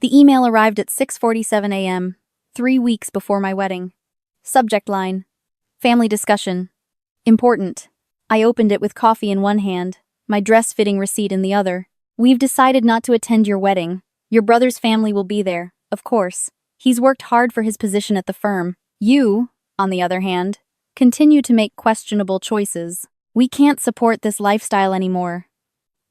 The email arrived at 6:47 a.m., 3 weeks before my wedding. Subject line: family discussion. Important. I opened it with coffee in one hand, my dress-fitting receipt in the other. We've decided not to attend your wedding. Your brother's family will be there, of course. He's worked hard for his position at the firm. You, on the other hand, continue to make questionable choices. We can't support this lifestyle anymore.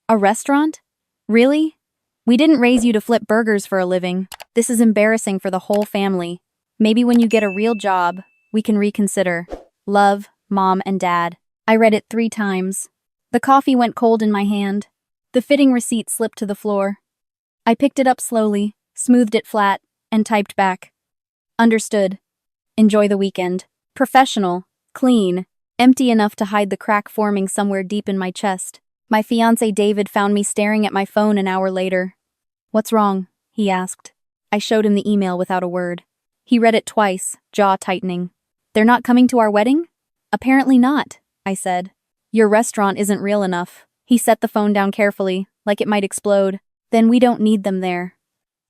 A restaurant? Really? We didn't raise you to flip burgers for a living. This is embarrassing for the whole family. Maybe when you get a real job, we can reconsider. Love, Mom and Dad. I read it 3 times. The coffee went cold in my hand. The fitting receipt slipped to the floor. I picked it up slowly, smoothed it flat, and typed back. Understood. Enjoy the weekend. Professional, clean, empty enough to hide the crack forming somewhere deep in my chest. My fiancé David found me staring at my phone an hour later. What's wrong? He asked. I showed him the email without a word. He read it twice, jaw tightening. They're not coming to our wedding? Apparently not, I said. Your restaurant isn't real enough. He set the phone down carefully, like it might explode. Then we don't need them there.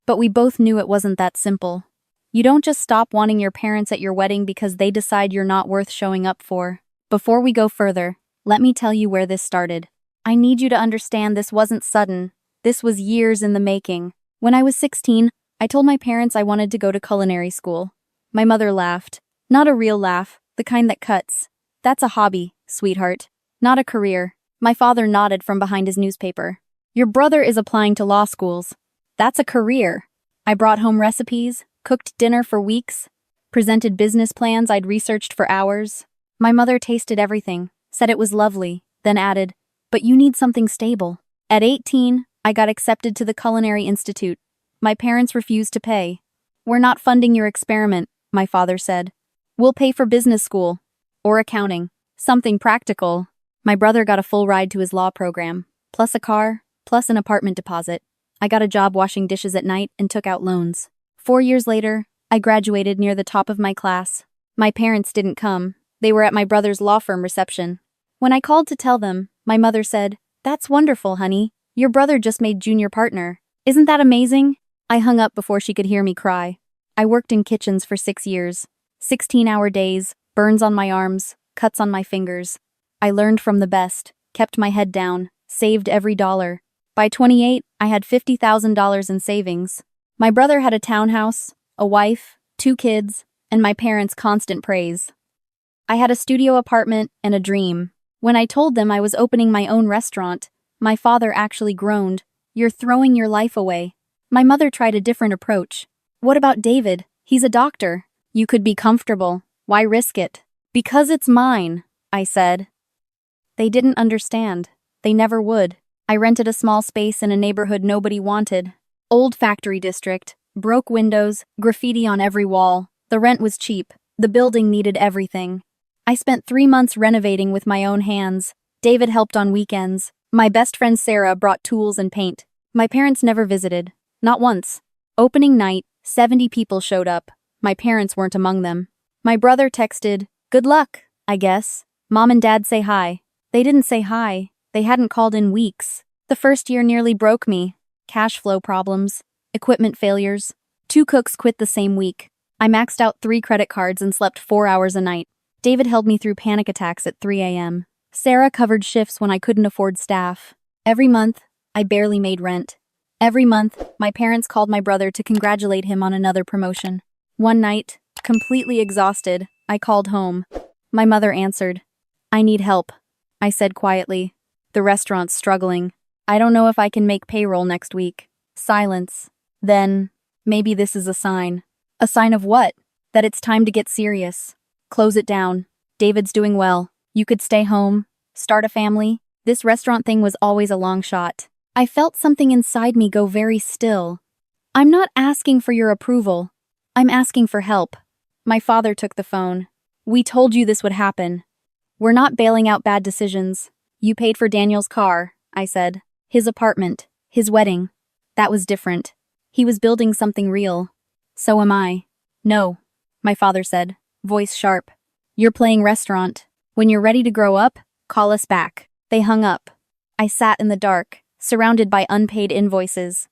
But we both knew it wasn't that simple. You don't just stop wanting your parents at your wedding because they decide you're not worth showing up for. Before we go further, let me tell you where this started. I need you to understand this wasn't sudden. This was years in the making. When I was 16, I told my parents I wanted to go to culinary school. My mother laughed. Not a real laugh, the kind that cuts. That's a hobby, sweetheart. Not a career. My father nodded from behind his newspaper. Your brother is applying to law schools. That's a career. I brought home recipes, cooked dinner for weeks, presented business plans I'd researched for hours. My mother tasted everything, said it was lovely, then added, but you need something stable. At 18, I got accepted to the Culinary Institute. My parents refused to pay. We're not funding your experiment, my father said. We'll pay for business school. Or accounting. Something practical. My brother got a full ride to his law program, plus a car, plus an apartment deposit. I got a job washing dishes at night and took out loans. 4 years later, I graduated near the top of my class. My parents didn't come. They were at my brother's law firm reception. When I called to tell them, my mother said, "That's wonderful, honey. Your brother just made junior partner. Isn't that amazing?" I hung up before she could hear me cry. I worked in kitchens for 6 years. 16-hour days, burns on my arms, cuts on my fingers. I learned from the best, kept my head down, saved every dollar. By 28, I had $50,000 in savings. My brother had a townhouse, a wife, 2 kids, and my parents' constant praise. I had a studio apartment and a dream. When I told them I was opening my own restaurant, my father actually groaned, "You're throwing your life away." My mother tried a different approach. "What about David? He's a doctor. You could be comfortable. Why risk it?" "Because it's mine," I said. They didn't understand. They never would. I rented a small space in a neighborhood nobody wanted. Old factory district, broke windows, graffiti on every wall. The rent was cheap. The building needed everything. I spent 3 months renovating with my own hands. David helped on weekends. My best friend Sarah brought tools and paint. My parents never visited. Not once. Opening night, 70 people showed up. My parents weren't among them. My brother texted, "Good luck, I guess. Mom and Dad say hi." They didn't say hi. They hadn't called in weeks. The first year nearly broke me. Cash flow problems. Equipment failures. 2 cooks quit the same week. I maxed out 3 credit cards and slept 4 hours a night. David held me through panic attacks at 3 a.m. Sarah covered shifts when I couldn't afford staff. Every month, I barely made rent. Every month, my parents called my brother to congratulate him on another promotion. One night, completely exhausted, I called home. My mother answered. "I need help," I said quietly. "The restaurant's struggling. I don't know if I can make payroll next week." Silence. Then, maybe this is a sign. A sign of what? That it's time to get serious. Close it down. David's doing well. You could stay home, start a family. This restaurant thing was always a long shot. I felt something inside me go very still. "I'm not asking for your approval. I'm asking for help." My father took the phone. "We told you this would happen. We're not bailing out bad decisions. You paid for Daniel's car," I said. "His apartment, his wedding. That was different. He was building something real. So am I." "No," my father said, voice sharp. "You're playing restaurant. When you're ready to grow up, call us back." They hung up. I sat in the dark, surrounded by unpaid invoices.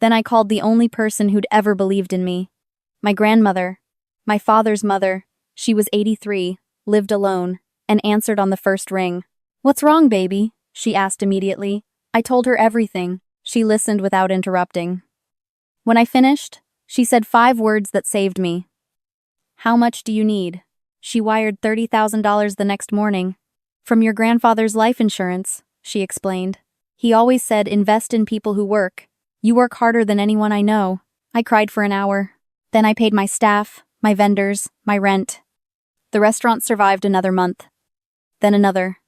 Then I called the only person who'd ever believed in me. My grandmother. My father's mother. She was 83, lived alone, and answered on the first ring. "What's wrong, baby?" she asked immediately. I told her everything. She listened without interrupting. When I finished, she said 5 words that saved me. "How much do you need?" She wired $30,000 the next morning. "From your grandfather's life insurance," she explained. "He always said invest in people who work. You work harder than anyone I know." I cried for an hour. Then I paid my staff, my vendors, my rent. The restaurant survived another month. Then another.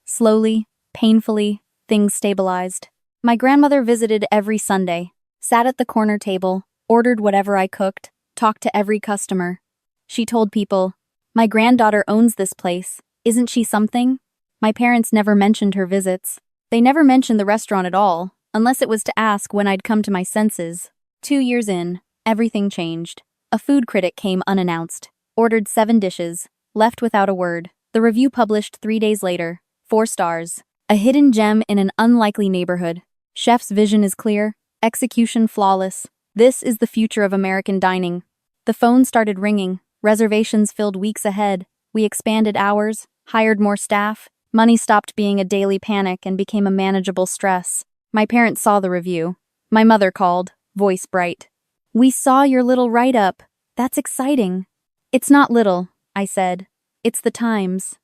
Slowly, painfully, things stabilized. My grandmother visited every Sunday, sat at the corner table, ordered whatever I cooked, talked to every customer. She told people, "My granddaughter owns this place. Isn't she something?" My parents never mentioned her visits. They never mentioned the restaurant at all, unless it was to ask when I'd come to my senses. 2 years in, everything changed. A food critic came unannounced, ordered 7 dishes, left without a word. The review published 3 days later, 4 stars. A hidden gem in an unlikely neighborhood. Chef's vision is clear, execution flawless. This is the future of American dining. The phone started ringing, reservations filled weeks ahead. We expanded hours, hired more staff. Money stopped being a daily panic and became a manageable stress. My parents saw the review. My mother called, voice bright. "We saw your little write-up. That's exciting." "It's not little," I said. "It's the Times."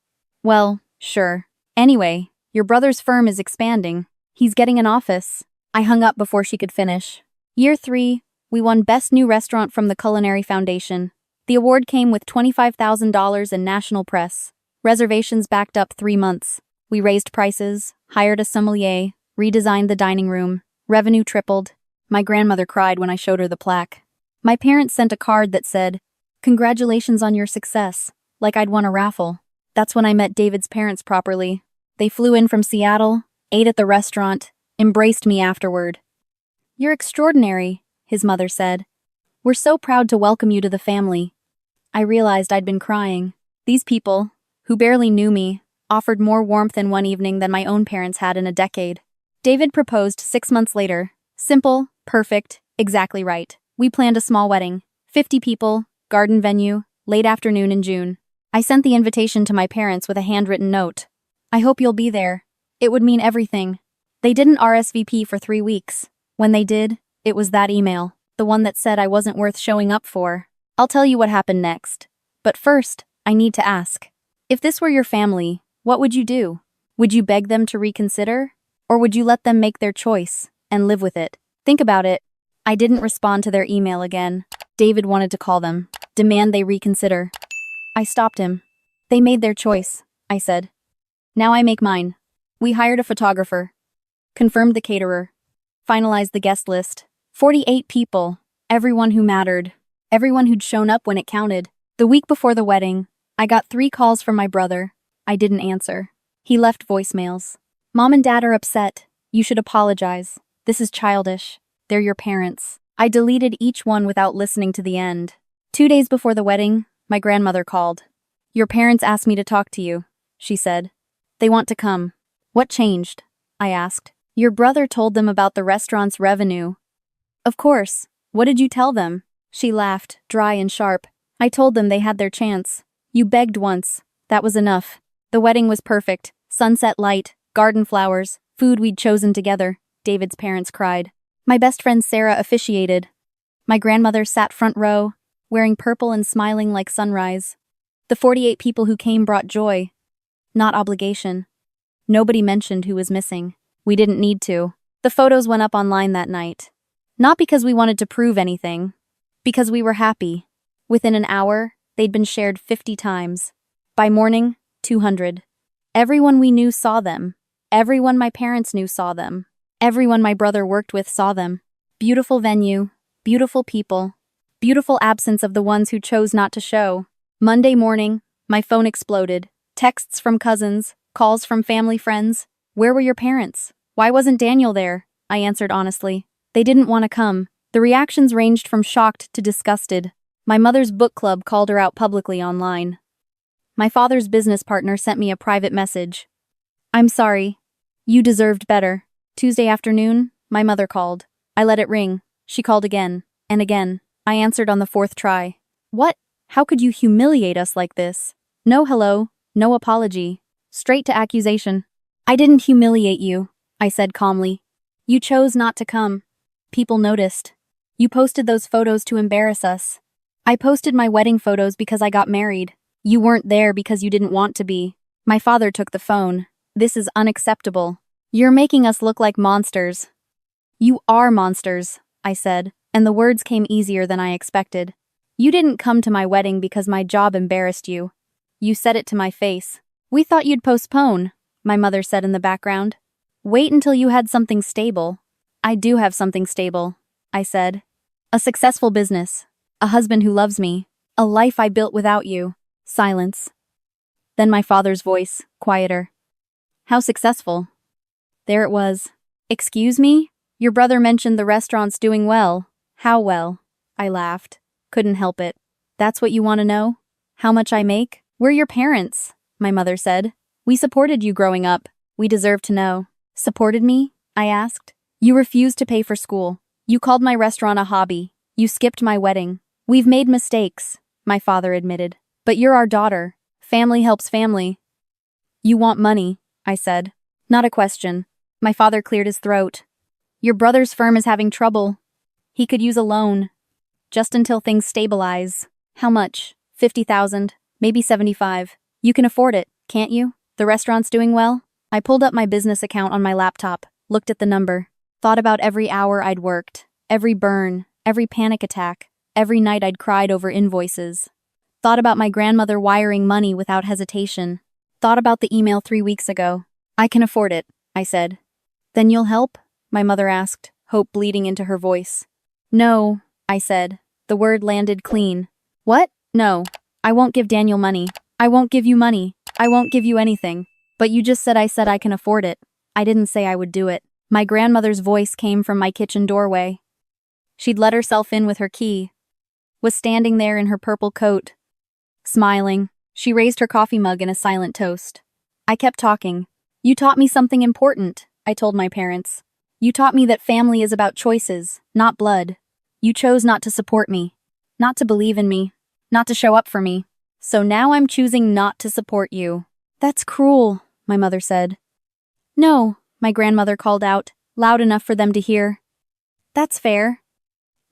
"Well, sure. Anyway, your brother's firm is expanding. He's getting an office." I hung up before she could finish. Year 3, we won Best New Restaurant from the Culinary Foundation. The award came with $25,000 in national press. Reservations backed up 3 months. We raised prices, hired a sommelier, redesigned the dining room. Revenue tripled. My grandmother cried when I showed her the plaque. My parents sent a card that said, "Congratulations on your success," like I'd won a raffle. That's when I met David's parents properly. They flew in from Seattle, ate at the restaurant, embraced me afterward. "You're extraordinary," his mother said. "We're so proud to welcome you to the family." I realized I'd been crying. These people, who barely knew me, offered more warmth in one evening than my own parents had in a decade. David proposed 6 months later. Simple, perfect, exactly right. We planned a small wedding. 50 people, garden venue, late afternoon in June. I sent the invitation to my parents with a handwritten note. "I hope you'll be there. It would mean everything." They didn't RSVP for 3 weeks. When they did, it was that email, the one that said I wasn't worth showing up for. I'll tell you what happened next. But first, I need to ask. If this were your family, what would you do? Would you beg them to reconsider? Or would you let them make their choice and live with it? Think about it. I didn't respond to their email again. David wanted to call them, demand they reconsider. I stopped him. "They made their choice," I said. "Now I make mine." We hired a photographer, confirmed the caterer, finalized the guest list. 48 people, everyone who mattered, everyone who'd shown up when it counted. The week before the wedding, I got 3 calls from my brother. I didn't answer. He left voicemails. "Mom and Dad are upset. You should apologize. This is childish. They're your parents." I deleted each one without listening to the end. 2 days before the wedding, my grandmother called. "Your parents asked me to talk to you," she said. "They want to come." "What changed?" I asked. "Your brother told them about the restaurant's revenue." "Of course. What did you tell them?" She laughed, dry and sharp. "I told them they had their chance. You begged once. That was enough." The wedding was perfect. Sunset light, garden flowers, food we'd chosen together. David's parents cried. My best friend Sarah officiated. My grandmother sat front row, wearing purple and smiling like sunrise. The 48 people who came brought joy, not obligation. Nobody mentioned who was missing. We didn't need to. The photos went up online that night. Not because we wanted to prove anything, because we were happy. Within an hour, they'd been shared 50 times. By morning, 200. Everyone we knew saw them. Everyone my parents knew saw them. Everyone my brother worked with saw them. Beautiful venue, beautiful people, beautiful absence of the ones who chose not to show. Monday morning, my phone exploded. Texts from cousins, calls from family friends. "Where were your parents? Why wasn't Daniel there?" I answered honestly. They didn't want to come. The reactions ranged from shocked to disgusted. My mother's book club called her out publicly online. My father's business partner sent me a private message. "I'm sorry. You deserved better." Tuesday afternoon, my mother called. I let it ring. She called again, and again. I answered on the fourth try. What? How could you humiliate us like this? No hello, no apology. Straight to accusation. I didn't humiliate you, I said calmly. You chose not to come. People noticed. You posted those photos to embarrass us. I posted my wedding photos because I got married. You weren't there because you didn't want to be. My father took the phone. This is unacceptable. You're making us look like monsters. You are monsters, I said, and the words came easier than I expected. You didn't come to my wedding because my job embarrassed you. You said it to my face. We thought you'd postpone, my mother said in the background. Wait until you had something stable. I do have something stable, I said. A successful business. A husband who loves me. A life I built without you. Silence. Then my father's voice, quieter. How successful? There it was. Excuse me? Your brother mentioned the restaurant's doing well. How well? I laughed. Couldn't help it. That's what you want to know? How much I make? We're your parents, my mother said. We supported you growing up. We deserve to know. Supported me? I asked. You refused to pay for school. You called my restaurant a hobby. You skipped my wedding. We've made mistakes, my father admitted. But you're our daughter. Family helps family. You want money, I said. Not a question. My father cleared his throat. Your brother's firm is having trouble. He could use a loan. Just until things stabilize. How much? 50,000, maybe 75. You can afford it, can't you? The restaurant's doing well? I pulled up my business account on my laptop, looked at the number, thought about every hour I'd worked, every burn, every panic attack, every night I'd cried over invoices. Thought about my grandmother wiring money without hesitation. Thought about the email 3 weeks ago. I can afford it, I said. Then you'll help? My mother asked, hope bleeding into her voice. No, I said. The word landed clean. What? No. I won't give Daniel money. I won't give you money. I won't give you anything. But you just said I can afford it. I didn't say I would do it. My grandmother's voice came from my kitchen doorway. She'd let herself in with her key. Was standing there in her purple coat. Smiling. She raised her coffee mug in a silent toast. I kept talking. You taught me something important, I told my parents. You taught me that family is about choices, not blood. You chose not to support me, not to believe in me, not to show up for me. So now I'm choosing not to support you. That's cruel, my mother said. No, my grandmother called out, loud enough for them to hear. That's fair.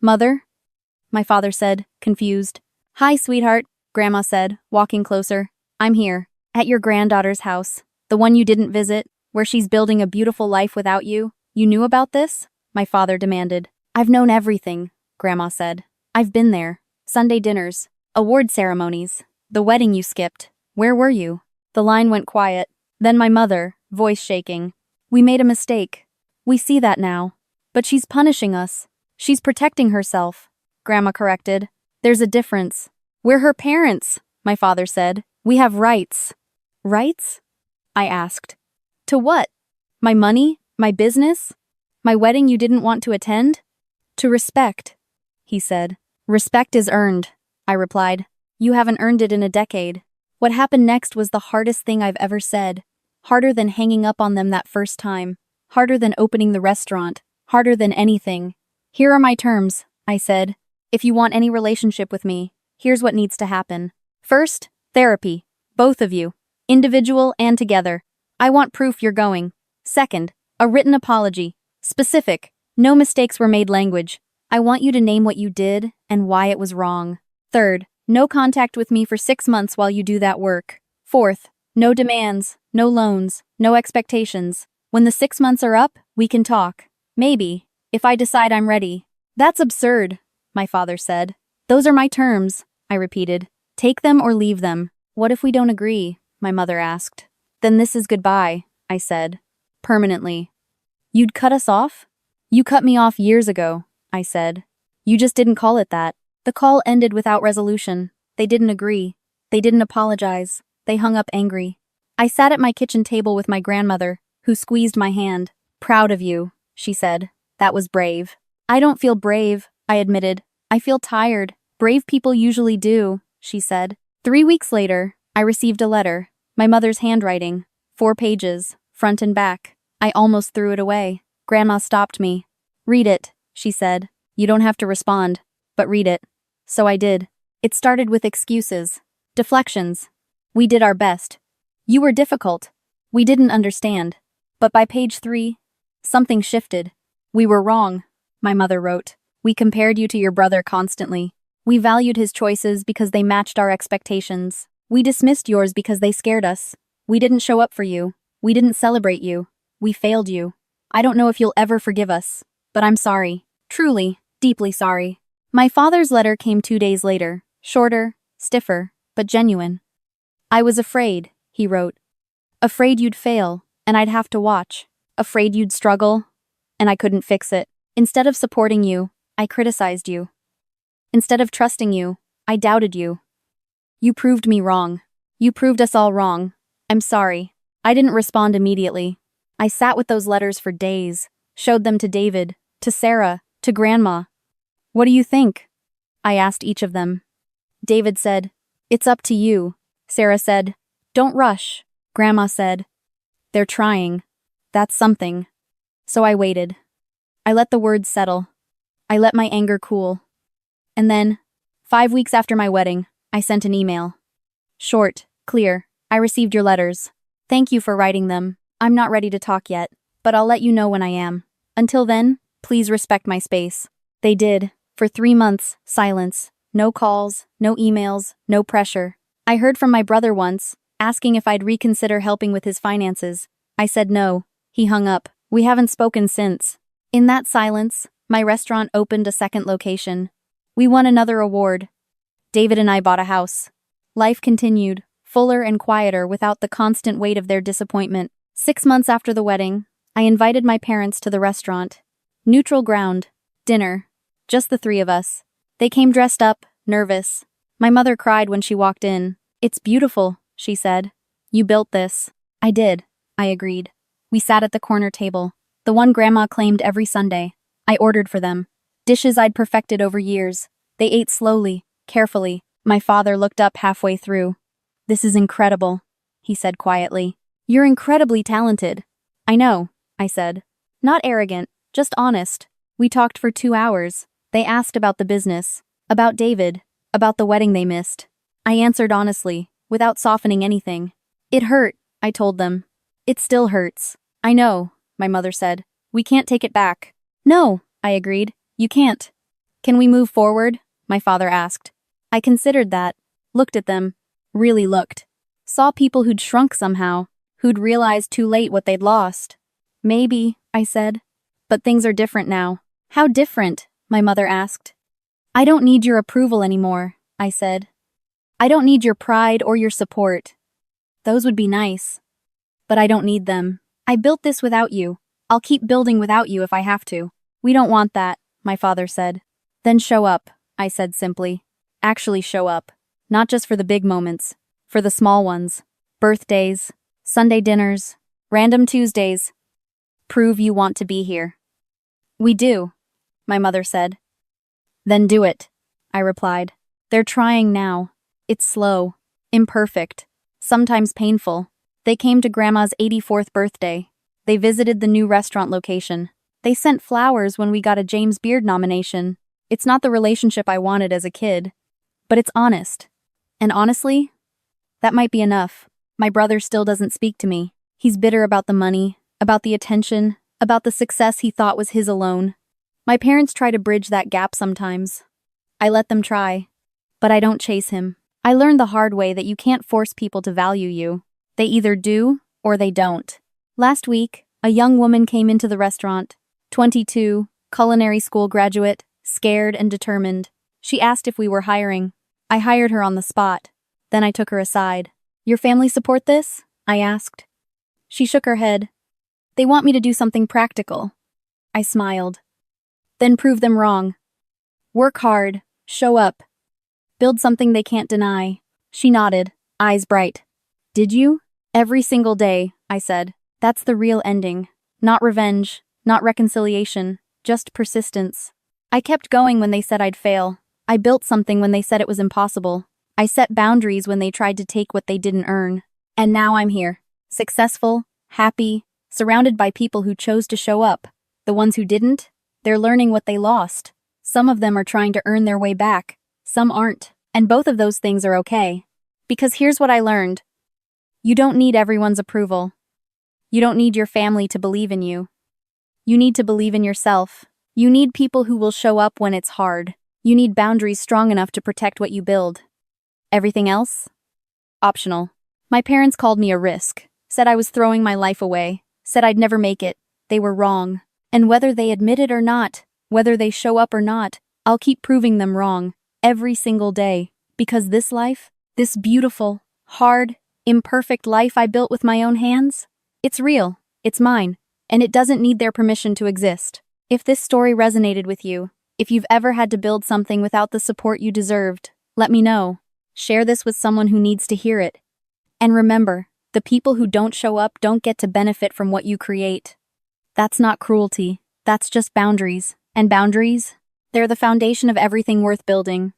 Mother? My father said, confused. Hi, sweetheart, Grandma said, walking closer. I'm here, at your granddaughter's house, the one you didn't visit, where she's building a beautiful life without you. You knew about this? My father demanded. I've known everything, Grandma said. I've been there. Sunday dinners, award ceremonies, the wedding you skipped. Where were you? The line went quiet. Then my mother, voice shaking. We made a mistake. We see that now. But she's punishing us. She's protecting herself, Grandma corrected. There's a difference. We're her parents, my father said. We have rights. Rights? I asked. To what? My money? My business? My wedding you didn't want to attend? To respect, he said. Respect is earned, I replied. You haven't earned it in a decade. What happened next was the hardest thing I've ever said. Harder than hanging up on them that first time. Harder than opening the restaurant. Harder than anything. Here are my terms, I said. If you want any relationship with me, here's what needs to happen. First, therapy. Both of you. Individual and together. I want proof you're going. Second, a written apology. Specific. No mistakes were made language. I want you to name what you did and why it was wrong. Third, no contact with me for 6 months while you do that work. Fourth, no demands, no loans, no expectations. When the 6 months are up, we can talk. Maybe, if I decide I'm ready. That's absurd, my father said. Those are my terms, I repeated. Take them or leave them. What if we don't agree? My mother asked. Then this is goodbye, I said. Permanently. You'd cut us off? You cut me off years ago, I said. You just didn't call it that. The call ended without resolution. They didn't agree. They didn't apologize. They hung up angry. I sat at my kitchen table with my grandmother, who squeezed my hand. Proud of you, she said. That was brave. I don't feel brave, I admitted. I feel tired. Brave people usually do, she said. 3 weeks later, I received a letter. My mother's handwriting. 4 pages, front and back. I almost threw it away. Grandma stopped me. Read it, she said. You don't have to respond, but read it. So I did. It started with excuses, deflections. We did our best. You were difficult. We didn't understand. But by page 3, something shifted. We were wrong, my mother wrote. We compared you to your brother constantly. We valued his choices because they matched our expectations. We dismissed yours because they scared us. We didn't show up for you. We didn't celebrate you. We failed you. I don't know if you'll ever forgive us, but I'm sorry. Truly, deeply sorry. My father's letter came 2 days later, shorter, stiffer, but genuine. I was afraid, he wrote. Afraid you'd fail, and I'd have to watch. Afraid you'd struggle, and I couldn't fix it. Instead of supporting you, I criticized you. Instead of trusting you, I doubted you. You proved me wrong. You proved us all wrong. I'm sorry. I didn't respond immediately. I sat with those letters for days, showed them to David, to Sarah, to Grandma. What do you think? I asked each of them. David said, It's up to you. Sarah said, Don't rush. Grandma said, They're trying. That's something. So I waited. I let the words settle. I let my anger cool. And then, 5 weeks after my wedding, I sent an email. Short, clear. I received your letters. Thank you for writing them. I'm not ready to talk yet, but I'll let you know when I am. Until then, please respect my space. They did. For 3 months, silence. No calls, no emails, no pressure. I heard from my brother once, asking if I'd reconsider helping with his finances. I said no. He hung up. We haven't spoken since. In that silence, my restaurant opened a second location. We won another award. David and I bought a house. Life continued, fuller and quieter without the constant weight of their disappointment. 6 months after the wedding, I invited my parents to the restaurant. Neutral ground. Dinner. Just the 3 of us. They came dressed up, nervous. My mother cried when she walked in. It's beautiful, she said. You built this. I did, I agreed. We sat at the corner table, the one Grandma claimed every Sunday. I ordered for them. Dishes I'd perfected over years. They ate slowly, carefully. My father looked up halfway through. This is incredible, he said quietly. You're incredibly talented. I know, I said. Not arrogant, just honest. We talked for 2 hours. They asked about the business, about David, about the wedding they missed. I answered honestly, without softening anything. It hurt, I told them. It still hurts. I know, my mother said. We can't take it back. No, I agreed. You can't. Can we move forward? My father asked. I considered that, looked at them, really looked. Saw people who'd shrunk somehow, who'd realized too late what they'd lost. Maybe, I said. But things are different now. How different? My mother asked. I don't need your approval anymore, I said. I don't need your pride or your support. Those would be nice. But I don't need them. I built this without you. I'll keep building without you if I have to. We don't want that, my father said. Then show up, I said simply. Actually show up. Not just for the big moments, for the small ones. Birthdays, Sunday dinners, random Tuesdays. Prove you want to be here. We do, my mother said. Then do it, I replied. They're trying now. It's slow, imperfect, sometimes painful. They came to Grandma's 84th birthday. They visited the new restaurant location. They sent flowers when we got a James Beard nomination. It's not the relationship I wanted as a kid, but it's honest. And honestly, that might be enough. My brother still doesn't speak to me. He's bitter about the money, about the attention, about the success he thought was his alone. My parents try to bridge that gap sometimes. I let them try, but I don't chase him. I learned the hard way that you can't force people to value you. They either do or they don't. Last week, a young woman came into the restaurant, 22, culinary school graduate, scared and determined. She asked if we were hiring. I hired her on the spot. Then I took her aside. Your family support this? I asked. She shook her head. They want me to do something practical. I smiled. Then prove them wrong. Work hard, show up. Build something they can't deny. She nodded, eyes bright. Did you? Every single day, I said. That's the real ending. Not revenge, not reconciliation, just persistence. I kept going when they said I'd fail. I built something when they said it was impossible. I set boundaries when they tried to take what they didn't earn. And now I'm here. Successful, happy, surrounded by people who chose to show up. The ones who didn't, they're learning what they lost. Some of them are trying to earn their way back, some aren't. And both of those things are okay. Because here's what I learned. You don't need everyone's approval. You don't need your family to believe in you. You need to believe in yourself. You need people who will show up when it's hard. You need boundaries strong enough to protect what you build. Everything else? Optional. My parents called me a risk, said I was throwing my life away, said I'd never make it. They were wrong. And whether they admit it or not, whether they show up or not, I'll keep proving them wrong, every single day. Because this life, this beautiful, hard, imperfect life I built with my own hands, it's real, it's mine, and it doesn't need their permission to exist. If this story resonated with you, if you've ever had to build something without the support you deserved, let me know. Share this with someone who needs to hear it. And remember, the people who don't show up don't get to benefit from what you create. That's not cruelty, that's just boundaries. And boundaries? They're the foundation of everything worth building.